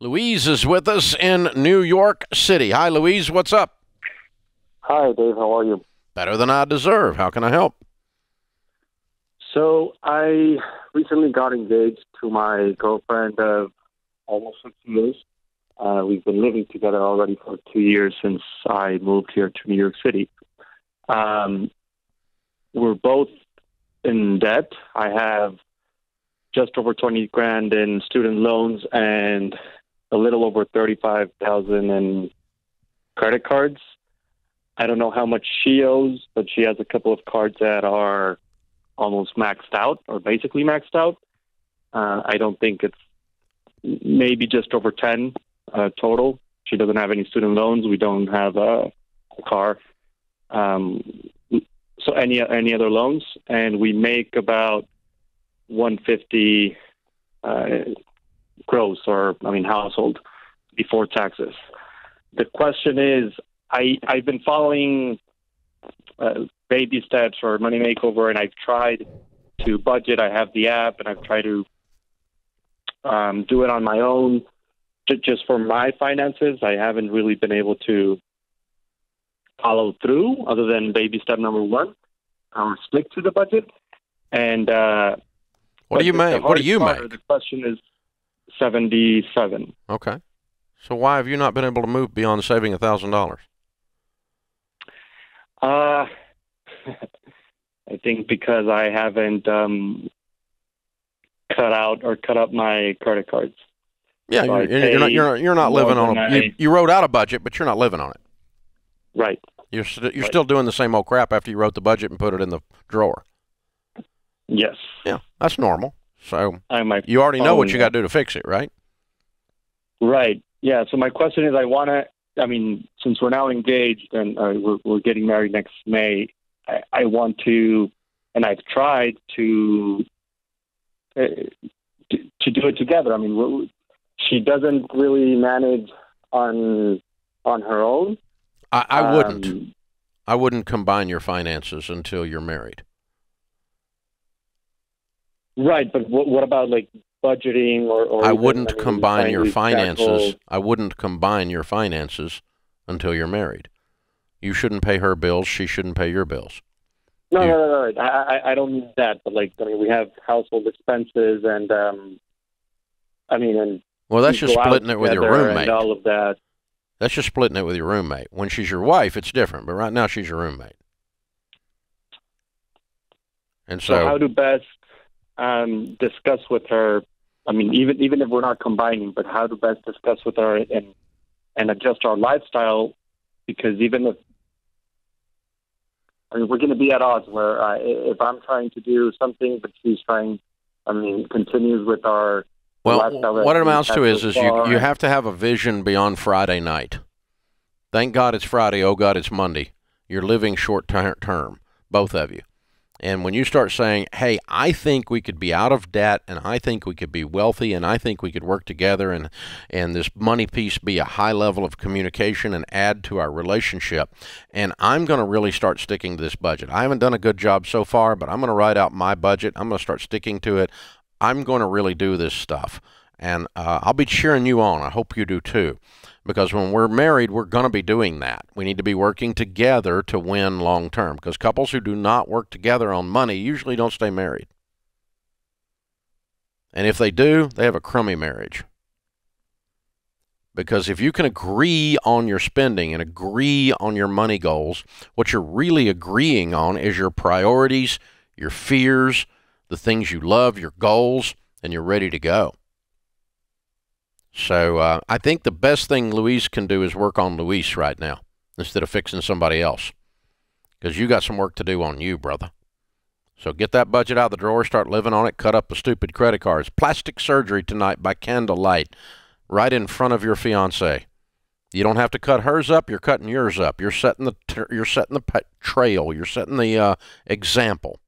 Louise is with us in New York City. Hi, Louise. What's up? Hi, Dave. How are you? Better than I deserve. How can I help? So I recently got engaged to my girlfriend of almost 6 years. We've been living together already for 2 years since I moved here to New York City. We're both in debt. I have just over 20 grand in student loans and a little over 35,000 in credit cards. I don't know how much she owes, but she has a couple of cards that are almost maxed out or basically maxed out. I don't think it's maybe just over 10 total. She doesn't have any student loans. We don't have a car. So any other loans, and we make about 150 gross, household before taxes. The question is, I've been following baby steps or money makeover, and I've tried to budget. I have the app, and I've tried to do it on my own just for my finances. I haven't really been able to follow through other than baby step number one, stick to the budget. And what do you make? What do you make? The question is 77. Okay. So why have you not been able to move beyond saving $1,000? I think because I haven't cut up my credit cards. Yeah, so you're not living on it. You wrote out a budget, but you're not living on it. Right. You're still doing the same old crap after you wrote the budget and put it in the drawer. Yes. Yeah, that's normal. So you already know what you got to do to fix it, right? Right. Yeah. So my question is, since we're now engaged and we're getting married next May, I want to, and I've tried to do it together. She doesn't really manage on her own. I wouldn't. I wouldn't combine your finances until you're married. Right, but what about like budgeting or I wouldn't combine your finances. I wouldn't combine your finances until you're married. You shouldn't pay her bills. She shouldn't pay your bills. No. I don't mean that, but we have household expenses and well, that's just splitting it with your roommate. And all of that. That's just splitting it with your roommate. When she's your wife, it's different, but right now she's your roommate. And so how to best discuss with her, even if we're not combining, but how to best discuss with her and adjust our lifestyle, because even if, we're going to be at odds where if I'm trying to do something, but she's continues with our lifestyle. What it amounts to is you have to have a vision beyond Friday night. Thank God it's Friday. Oh, God, it's Monday. You're living short term, both of you. And when you start saying, hey, I think we could be out of debt, and I think we could be wealthy, and I think we could work together, and this money piece be a high level of communication and add to our relationship, and I'm going to really start sticking to this budget. I haven't done a good job so far, but I'm going to write out my budget. I'm going to start sticking to it. I'm going to really do this stuff, and I'll be cheering you on. I hope you do too. Because when we're married, we're going to be doing that. We need to be working together to win long term. Because couples who do not work together on money usually don't stay married. And if they do, they have a crummy marriage. Because if you can agree on your spending and agree on your money goals, what you're really agreeing on is your priorities, your fears, the things you love, your goals, and you're ready to go. So I think the best thing Luis can do is work on Luis right now instead of fixing somebody else, because you got some work to do on you, brother. So get that budget out of the drawer, start living on it, cut up the stupid credit cards. Plastic surgery tonight by candlelight right in front of your fiancée. You don't have to cut hers up, you're cutting yours up. You're setting the trail, you're setting the example.